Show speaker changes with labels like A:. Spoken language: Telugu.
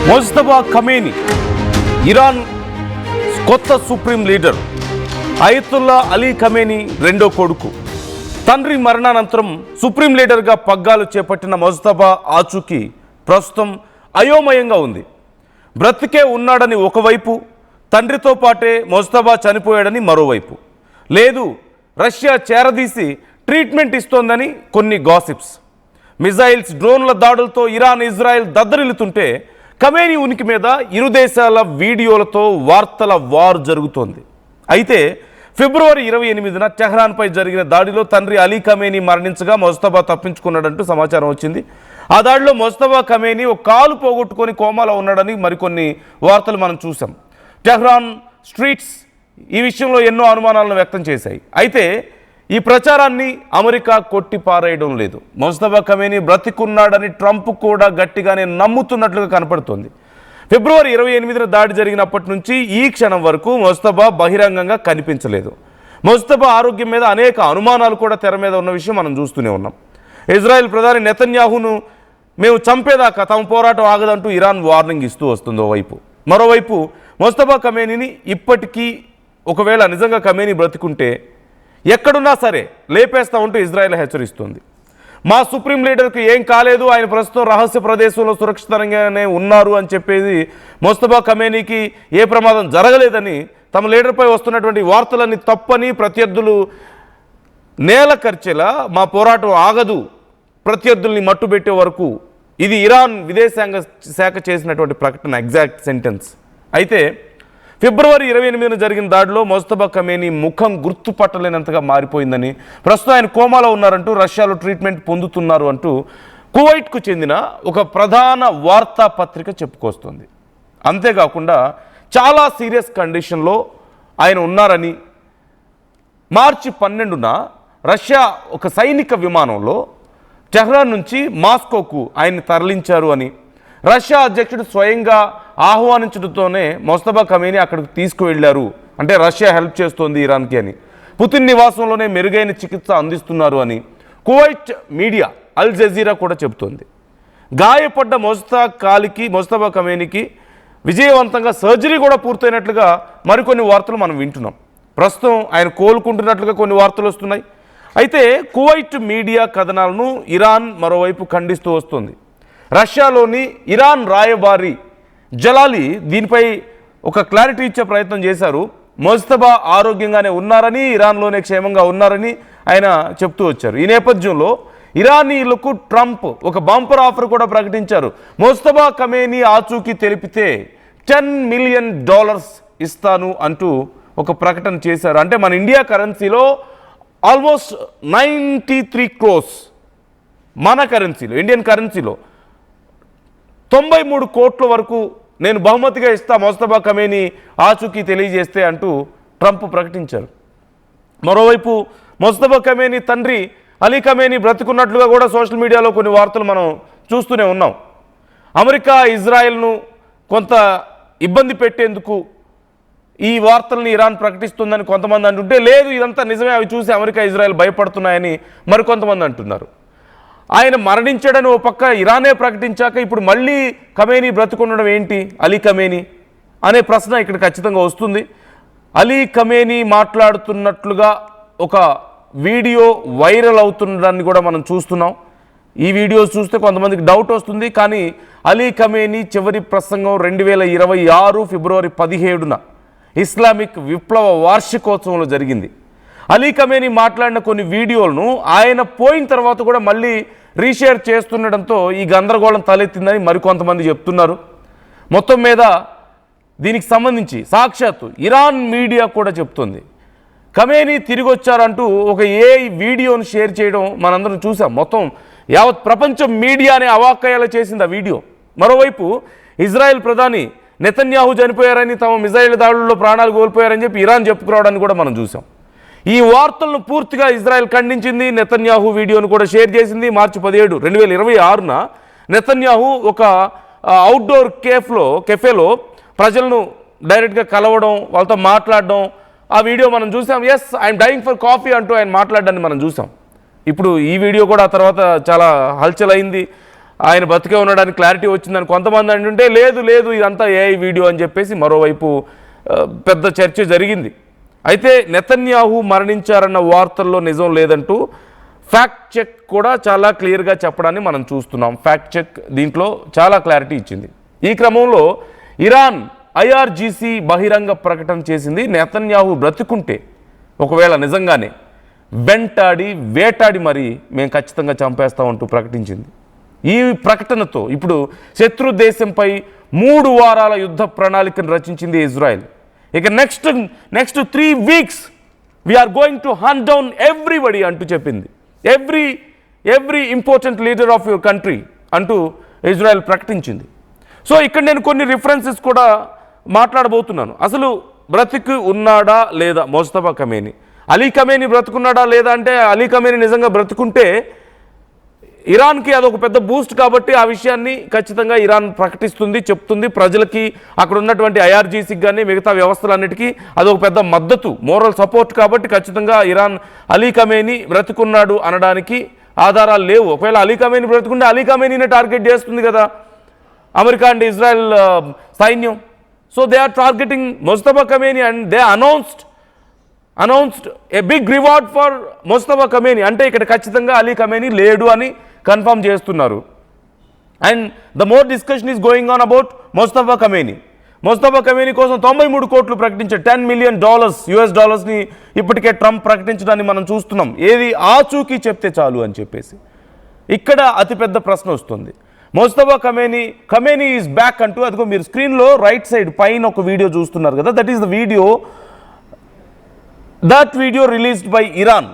A: ముజ్తబా ఖమేనీ ఇరాన్ కొత్త supreme leader. Ayatollah Ali Khamenei రెండో కొడుకు. తండ్రి మరణానంతరం సుప్రీం లీడర్గా పగ్గాలు చేపట్టిన ముజ్తబా ఆచూకీ ప్రస్తుతం అయోమయంగా ఉంది. బ్రతికే ఉన్నాడని ఒకవైపు, తండ్రితో పాటే ముజ్తబా చనిపోయాడని మరోవైపు. లేదు, రష్యా చేరదీసి ట్రీట్మెంట్ ఇస్తోందని కొన్ని గాసిప్స్. మిజైల్స్, డ్రోన్ల దాడులతో ఇరాన్, ఇజ్రాయెల్ దద్దరిల్లుతుంటే ఖమేనీ ఉనికి మీద ఇరు దేశాల వీడియోలతో వార్తల వార్ జరుగుతోంది. అయితే ఫిబ్రవరి 28న టెహ్రాన్పై జరిగిన దాడిలో తండ్రి అలీ ఖమేనీ మరణించగా ముజ్తబా తప్పించుకున్నాడంటూ సమాచారం వచ్చింది. ఆ దాడిలో ముజ్తబా ఖమేనీ ఒక కాలు పోగొట్టుకొని కోమాలో ఉన్నాడని మరికొన్ని వార్తలు మనం చూసాం. టెహ్రాన్ స్ట్రీట్స్ ఈ విషయంలో ఎన్నో అనుమానాలను వ్యక్తం చేశాయి. అయితే ఈ ప్రచారాన్ని అమెరికా కొట్టిపారేయడం లేదు. ముజ్తబా ఖమేనీ బ్రతికున్నాడని ట్రంప్ కూడా గట్టిగానే నమ్ముతున్నట్లుగా కనపడుతోంది. ఫిబ్రవరి 28న దాడి జరిగినప్పటి నుంచి ఈ క్షణం వరకు ముజ్తబా బహిరంగంగా కనిపించలేదు. ముజ్తబా ఆరోగ్యం మీద అనేక అనుమానాలు కూడా తెర మీద ఉన్న విషయం మనం చూస్తూనే ఉన్నాం. ఇజ్రాయెల్ ప్రధాని నెతన్యాహును మేము చంపేదాకా తమ పోరాటం ఆగదంటూ ఇరాన్ వార్నింగ్ ఇస్తూ వస్తుంది ఓవైపు. మరోవైపు ముజ్తబా ఖమేనీని ఇప్పటికీ ఒకవేళ నిజంగా ఖమేనీ బ్రతికుంటే ఎక్కడున్నా సరే లేపేస్తా ఉంటూ ఇజ్రాయెల్ హెచ్చరిస్తుంది. మా సుప్రీం లీడర్కి ఏం కాలేదు, ఆయన ప్రస్తుతం రహస్య ప్రదేశంలో సురక్షితంగానే ఉన్నారు అని చెప్పేది ముజ్తబా ఖమేనీకి ఏ ప్రమాదం జరగలేదని, తమ లీడర్పై వస్తున్నటువంటి వార్తలన్నీ తప్పని, ప్రత్యర్థులు నేల ఖర్చేలా మా పోరాటం ఆగదు ప్రత్యర్థుల్ని మట్టుబెట్టే వరకు, ఇది ఇరాన్ విదేశాంగ శాఖ చేసినటువంటి ప్రకటన, ఎగ్జాక్ట్ సెంటెన్స్. అయితే ఫిబ్రవరి 28న జరిగిన దాడిలో ముజ్తబా ఖమేనీ ముఖం గుర్తుపట్టలేనంతగా మారిపోయిందని, ప్రస్తుతం ఆయన కోమాలో ఉన్నారంటూ, రష్యాలో ట్రీట్మెంట్ పొందుతున్నారు అంటూ కువైట్కు చెందిన ఒక ప్రధాన వార్తాపత్రిక చెప్పుకొస్తుంది. అంతేకాకుండా చాలా సీరియస్ కండిషన్లో ఆయన ఉన్నారని, మార్చి 12న రష్యా ఒక సైనిక విమానంలో టెహ్రాన్ నుంచి మాస్కోకు ఆయన్ని తరలించారు అని, రష్యా అధ్యక్షుడు స్వయంగా ఆహ్వానించడంతోనే ముజ్తబా ఖమేనీ అక్కడికి తీసుకువెళ్లారు, అంటే రష్యా హెల్ప్ చేస్తోంది ఇరాన్కి అని, పుతిన్ నివాసంలోనే మెరుగైన చికిత్స అందిస్తున్నారు అని కువైట్ మీడియా అల్ జజీరా కూడా చెబుతోంది. గాయపడ్డ ముజ్తబా ఖమేనీకి విజయవంతంగా సర్జరీ కూడా పూర్తయినట్లుగా మరికొన్ని వార్తలు మనం వింటున్నాం. ప్రస్తుతం ఆయన కోలుకుంటున్నట్లుగా కొన్ని వార్తలు వస్తున్నాయి. అయితే కువైట్ మీడియా కథనాలను ఇరాన్ మరోవైపు ఖండిస్తూ వస్తుంది. రష్యాలోని ఇరాన్ రాయబారి జలాలి దీనిపై ఒక క్లారిటీ ఇచ్చే ప్రయత్నం చేశారు. ముజ్తబా ఆరోగ్యంగానే ఉన్నారని, ఇరాన్లోనే క్షేమంగా ఉన్నారని ఆయన చెప్తూ వచ్చారు. ఈ నేపథ్యంలో ఇరానీలకు ట్రంప్ ఒక బంపర్ ఆఫర్ కూడా ప్రకటించారు. ముజ్తబా ఖమేనీ ఆచూకీ తెలిపితే $10 మిలియన్ ఇస్తాను అంటూ ఒక ప్రకటన చేశారు. అంటే మన ఇండియా కరెన్సీలో ఆల్మోస్ట్ 93 crores, మన కరెన్సీలో, ఇండియన్ కరెన్సీలో 93 కోట్ల వరకు నేను బహుమతిగా ఇస్తా ముజ్తబా ఖమేనీ ఆచూకీ తెలియజేస్తే అంటూ ట్రంప్ ప్రకటించారు. మరోవైపు ముజ్తబా ఖమేనీ తండ్రి అలీ ఖమేనీ బ్రతికున్నట్లుగా కూడా సోషల్ మీడియాలో కొన్ని వార్తలు మనం చూస్తూనే ఉన్నాం. అమెరికా ఇజ్రాయెల్ను కొంత ఇబ్బంది పెట్టేందుకు ఈ వార్తల్ని ఇరాన్ ప్రకటిస్తుందని కొంతమంది అంటుంటే, లేదు ఇదంతా నిజమే, అవి చూసి అమెరికా ఇజ్రాయెల్ భయపడుతున్నాయని మరికొంతమంది అంటున్నారు. ఆయన మరణించాడని ఓ పక్క ఇరానే ప్రకటించాక ఇప్పుడు మళ్ళీ ఖమేనీ బ్రతుకుండడం ఏంటి అలీ ఖమేనీ అనే ప్రశ్న ఇక్కడ ఖచ్చితంగా వస్తుంది. అలీ ఖమేనీ మాట్లాడుతున్నట్లుగా ఒక వీడియో వైరల్ అవుతుండడాన్ని కూడా మనం చూస్తున్నాం. ఈ వీడియోస్ చూస్తే కొంతమందికి డౌట్ వస్తుంది. కానీ అలీ ఖమేనీ చివరి ప్రసంగం 2026 ఫిబ్రవరి 17న ఇస్లామిక్ విప్లవ వార్షికోత్సవంలో జరిగింది. అలీ ఖమేనీ మాట్లాడిన కొన్ని వీడియోలను ఆయన పోయిన తర్వాత కూడా మళ్ళీ రీషేర్ చేస్తుండడంతో ఈ గందరగోళం తలెత్తిందని మరికొంతమంది చెప్తున్నారు. మొత్తం మీద దీనికి సంబంధించి సాక్షాత్తు ఇరాన్ మీడియా కూడా చెప్తుంది. ఖమేనీ తిరిగి వచ్చారంటూ ఒక వీడియోను షేర్ చేయడం మనందరం చూసాం. మొత్తం యావత్ ప్రపంచం మీడియానే అవాక్కయ్యేలా చేసింది ఆ వీడియో. మరోవైపు ఇజ్రాయెల్ ప్రధాని నెతన్యాహు చనిపోయారని, తమ మిజైల్ దాడుల్లో ప్రాణాలు కోల్పోయారని చెప్పి ఇరాన్ చెప్పుకోవడాన్ని కూడా మనం చూసాం. ఈ వార్తలను పూర్తిగా ఇజ్రాయెల్ ఖండించింది. నెతన్యాహు వీడియోను కూడా షేర్ చేసింది. మార్చి 17, 2026న నెతన్యాహు ఒక అవుట్డోర్ కెఫేలో ప్రజలను డైరెక్ట్గా కలవడం, వాళ్ళతో మాట్లాడడం, ఆ వీడియో మనం చూసాం. Yes, I'm dying for coffee అంటూ ఆయన మాట్లాడడాన్ని మనం చూసాం. ఇప్పుడు ఈ వీడియో కూడా ఆ తర్వాత చాలా హల్చల్ అయింది. ఆయన బతికే ఉండడానికి క్లారిటీ వచ్చిందని కొంతమంది అంటుంటే లేదు లేదు ఇదంతా ఏఐ వీడియో అని చెప్పేసి మరోవైపు పెద్ద చర్చ జరిగింది. అయితే నెతన్యాహు మరణించారన్న వార్తల్లో నిజం లేదంటూ ఫ్యాక్ట్ చెక్ కూడా చాలా క్లియర్గా చెప్పడాన్ని మనం చూస్తున్నాం. ఫ్యాక్ట్ చెక్ దీంట్లో చాలా క్లారిటీ ఇచ్చింది. ఈ క్రమంలో ఇరాన్ ఐఆర్జీసీ బహిరంగ ప్రకటన చేసింది, నెతన్యాహు బ్రతుకుంటే ఒకవేళ నిజంగానే వెంటాడి వేటాడి మరి మేము ఖచ్చితంగా చంపేస్తామంటూ ప్రకటించింది. ఈ ప్రకటనతో ఇప్పుడు శత్రు దేశంపై 3 వారాల యుద్ధ ప్రణాళికను రచించింది ఇజ్రాయెల్. ఇక next 3 weeks we're going to hunt down everybody అంటూ చెప్పింది. Every important leader of your country అంటూ ఇజ్రాయెల్ ప్రకటించింది. సో ఇక్కడ నేను కొన్ని రిఫరెన్సెస్ కూడా మాట్లాడబోతున్నాను. అసలు బ్రతికి ఉన్నాడా లేదా ముస్తఫా ఖమేని? అలీ ఖమేని బ్రతుకున్నాడా లేదా అంటే అలీ ఖమేని నిజంగా బ్రతుకుంటే ఇరాన్కి అదొక పెద్ద బూస్ట్ కాబట్టి ఆ విషయాన్ని ఖచ్చితంగా ఇరాన్ ప్రకటిస్తుంది, చెప్తుంది ప్రజలకి, అక్కడ ఉన్నటువంటి ఐఆర్జీసీకి కానీ మిగతా వ్యవస్థలన్నిటికీ అదొక పెద్ద మద్దతు, మోరల్ సపోర్ట్. కాబట్టి ఖచ్చితంగా ఇరాన్ అలీ ఖమేని బ్రతుకున్నాడు అనడానికి ఆధారాలు లేవు. ఒకవేళ అలీ ఖమేని బ్రతుకుంటే అలీ ఖమేనీనే టార్గెట్ చేస్తుంది కదా అమెరికా అండ్ ఇజ్రాయెల్ సైన్యం. So they are targeting Mustafa Khamenei and they announced a big reward for Mustafa Khamenei. అంటే ఇక్కడ ఖచ్చితంగా అలీ ఖమేని లేడు అని కన్ఫర్మ్ చేస్తున్నారు. And the more discussion is going on about Mustafa Khamenei. Mustafa Khamenei కోసం 93 కోట్లు ప్రకటించారు. $10 మిలియన్ US ఇప్పటికే ట్రంప్ ప్రకటించడాన్ని మనం చూస్తున్నాం. ఏది ఆచూకీ చెప్తే చాలు అని చెప్పేసి. ఇక్కడ అతిపెద్ద ప్రశ్న వస్తుంది. ముస్తఫా ఖమేని ఈజ్ బ్యాక్ అంటూ, అదిగో మీరు స్క్రీన్లో రైట్ సైడ్ పైన ఒక వీడియో చూస్తున్నారు కదా, that is the video released by Iran.